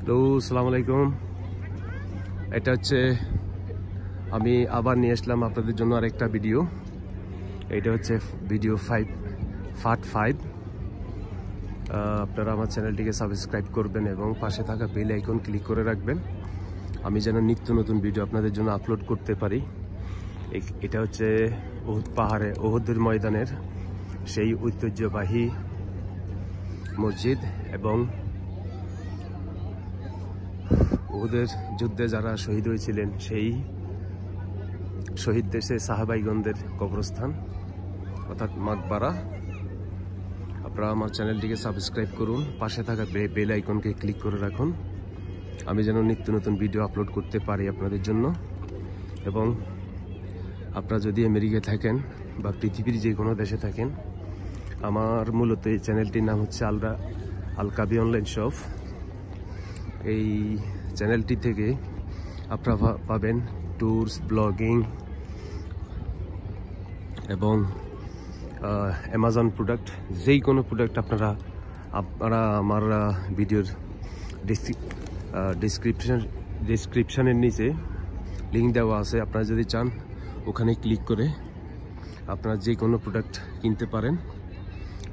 Hello, আসসালামু আলাইকুম। এটা হচ্ছে আমি আবার নিয়ে আসলাম আপনাদের জন্য আরেকটা ভিডিও। এটা হচ্ছে ভিডিও 5 পার্ট 5। আপনারা আমার চ্যানেলটিকে সাবস্ক্রাইব করবেন এবং পাশে থাকা বেল আইকন ক্লিক করে রাখবেন, আমি যেন নিত্য নতুন ভিডিও আপনাদের জন্য আপলোড করতে পারি। এটা হচ্ছে উহুদ পাহাড়ে, উহুদের ময়দানের সেই ঐতিহ্যবাহী মসজিদ এবং উহুদের যুদ্ধে যারা শহীদ হয়েছিলেন সেই শহীদ দেশে সাহাবাইগণদের কবরস্থান অর্থাৎ মাকবারা। আপনারা আমার চ্যানেলটিকে সাবস্ক্রাইব করুন, পাশে থাকা বেল আইকনকে ক্লিক করে রাখুন, আমি যেন নিত্য নতুন ভিডিও আপলোড করতে পারি আপনাদের জন্য। এবং আপনারা যদি আমেরিকায় থাকেন বা পৃথিবীর যে কোনো দেশে থাকেন, আমার মূলত এই চ্যানেলটির নাম হচ্ছে আল কাবি অনলাইন শপ। এই চ্যানেলটি থেকে আপনারা পাবেন ট্যুরস, ব্লগিং এবং অ্যামাজন প্রোডাক্ট, যেই কোনো প্রোডাক্ট আপনারা আমার ভিডিওর ডিসক্রিপশানের নিচে লিঙ্ক দেওয়া আছে। আপনারা যদি চান ওখানে ক্লিক করে আপনারা যে কোনো প্রোডাক্ট কিনতে পারেন।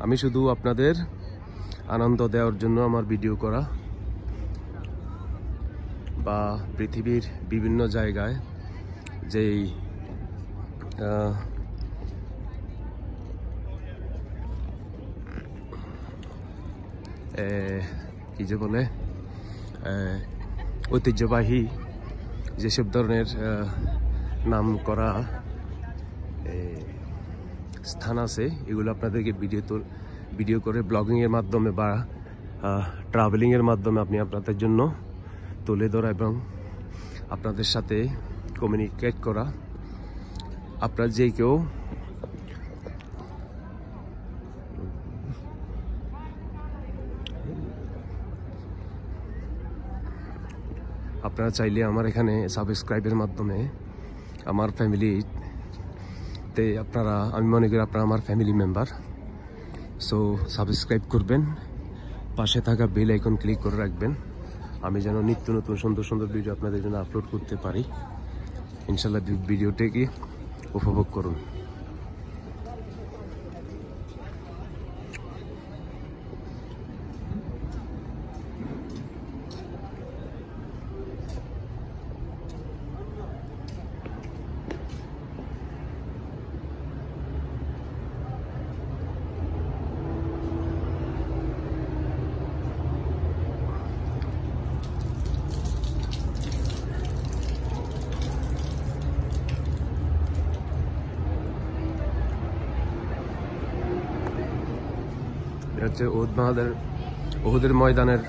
আমি শুধু আপনাদের আনন্দ দেওয়ার জন্য আমার ভিডিও করা, বা পৃথিবীর বিভিন্ন জায়গায় যেই কি যে বলে ঐতিহ্যবাহী যেসব ধরনের নাম করা স্থান আছে, এগুলো আপনাদেরকে ভিডিও করে ব্লগিংয়ের মাধ্যমে বা ট্রাভেলিংয়ের মাধ্যমে আপনি আপনাদের জন্য তুলে ধরা এবং আপনাদের সাথে কমিউনিকেট করা। আপনারা যে কেউ আপনারা চাইলে আমার এখানে সাবস্ক্রাইবের মাধ্যমে আমার ফ্যামিলিতে আমি মনে করি আপনারা আমার ফ্যামিলি মেম্বার। সো সাবস্ক্রাইব করবেন, পাশে থাকা বেল আইকন ক্লিক করে রাখবেন, আমি যেন নিত্য নতুন সুন্দর সুন্দর ভিডিও আপনাদের জন্য আপলোড করতে পারি। ইনশাল্লাহ ভিডিওটাকে উপভোগ করুন। হচ্ছে উহুদের ময়দানের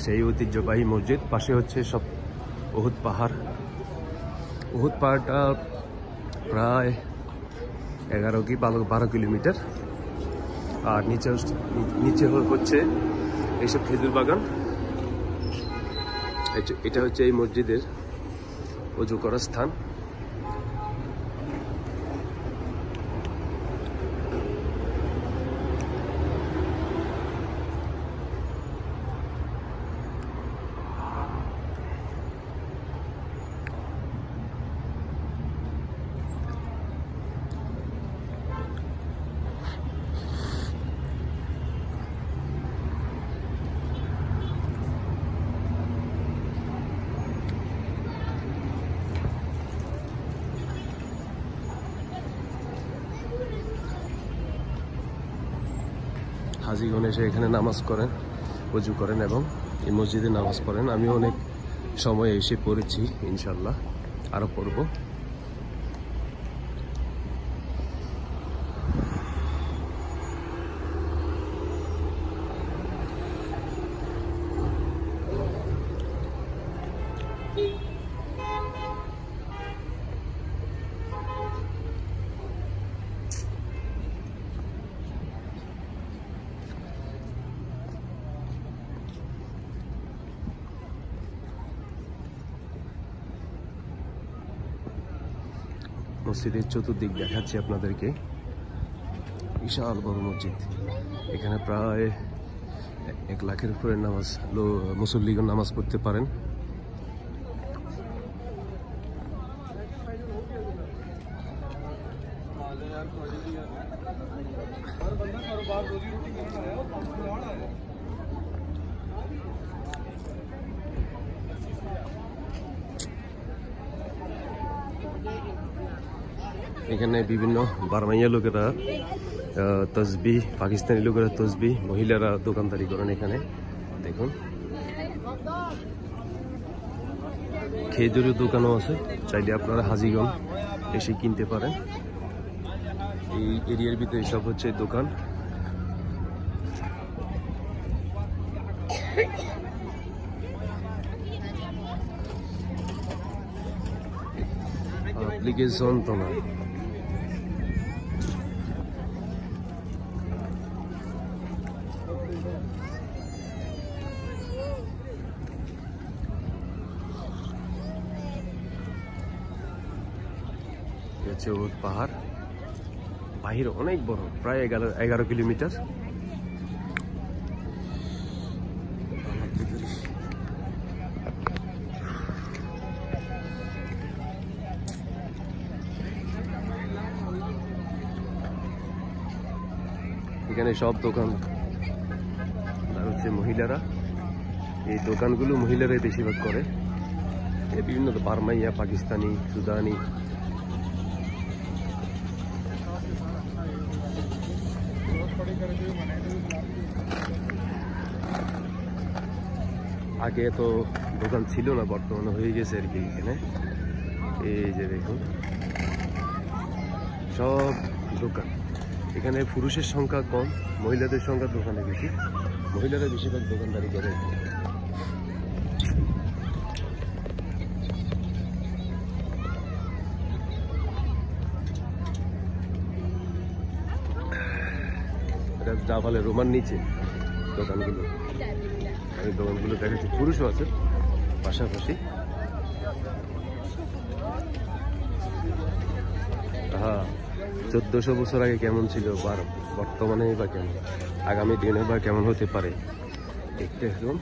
সেই ঐতিহ্যবাহী মসজিদ, পাশে হচ্ছে সব উহুদ পাহাড়। উহুদ পাহাড়টা প্রায় 11 কি 12 কিলোমিটার, আর নিচে হচ্ছে এইসব খেজুর বাগান। এটা হচ্ছে এই মসজিদের ওযু করার স্থান। হাজিগণ এসে এখানে নামাজ করেন, ওযু করেন এবং এই মসজিদে নামাজ পড়েন। আমি অনেক সময় এসে পড়েছি, ইনশাল্লাহ আরও পড়ব। মসজিদের চতুর্দিক দেখাচ্ছি আপনাদেরকে, বিশাল বড় মসজিদ। এখানে প্রায় 1 লাখের উপরে নামাজ মুসল্লিগণ নামাজ পড়তে পারেন। এখানে বিভিন্ন বার্মাইয়া লোকেরা তসবি, পাকিস্তানি লোকেরা তসবি, মহিলারা দোকানদারি করেন। এখানে দেখুন খেজুরের দোকানও আছে, চাইলে আপনারা হাজিগঞ্জ এসে কিনতে পারেন। এই এরিয়ার ভিতরে সব হচ্ছে দোকান। অ্যাপ্লিকেশন তো না, পাহাড় বাহির অনেক বড়, প্রায় 11 কিলোমিটার। এখানে সব দোকান আর হচ্ছে মহিলারা, এই দোকানগুলো মহিলারাই বেশিরভাগ করে। বিভিন্ন বার্মাইয়া, পাকিস্তানি, সুদানি, আগে তো দোকান ছিল না, বর্তমানে হয়ে গেছে আর কি। এখানে এই যে দেখুন সব দোকান। এখানে পুরুষের সংখ্যা কম, মহিলাদের সংখ্যা দোকানে বেশি। মহিলারা বেশিরভাগ দোকানদারি করে। এটা জাবালে রোমার নিচে দোকানগুলো, আমি দোকানগুলো দেখাচ্ছি। পুরুষও আছে পাশাপাশি। হ্যাঁ, 1400 বছর আগে কেমন ছিল, বর্তমানে বা কেমন, আগামী দিনে বা কেমন হতে পারে দেখতে এখন।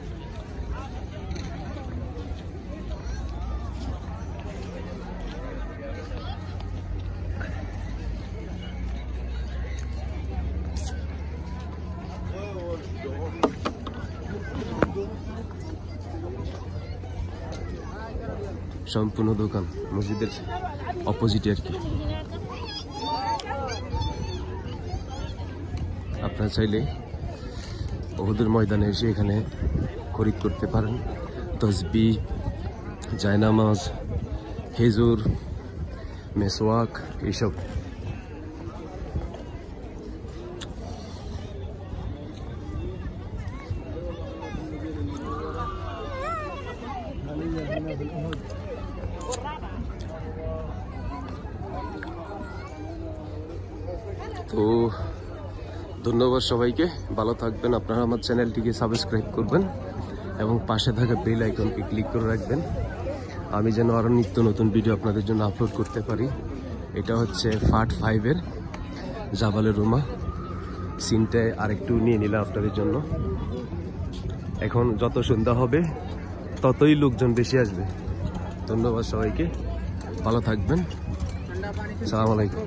সম্পূর্ণ দোকান মসজিদের অপোজিটে আর কি। আপনারা চাইলে উহুদের ময়দানে এসে এখানে খরিদ করতে পারেন। তসবি, জায়নামাজ, খেজুর, মেসওয়াক এইসব। তো ধন্যবাদ সবাইকে, ভালো থাকবেন। আপনারা আমার চ্যানেলটিকে সাবস্ক্রাইব করবেন এবং পাশে থাকা বেল আইকনকে ক্লিক করে রাখবেন, আমি যেন আরও নিত্য নতুন ভিডিও আপনাদের জন্য আপলোড করতে পারি। এটা হচ্ছে পার্ট 5-এর জাবালে রুমা। সিনটায় আরেকটু নিয়ে নিলাম আপনাদের জন্য। এখন যত সন্ধ্যা হবে ততই লোকজন বেশি আসবে। ধন্যবাদ সবাইকে, ভালো থাকবেন। আসসালামু আলাইকুম।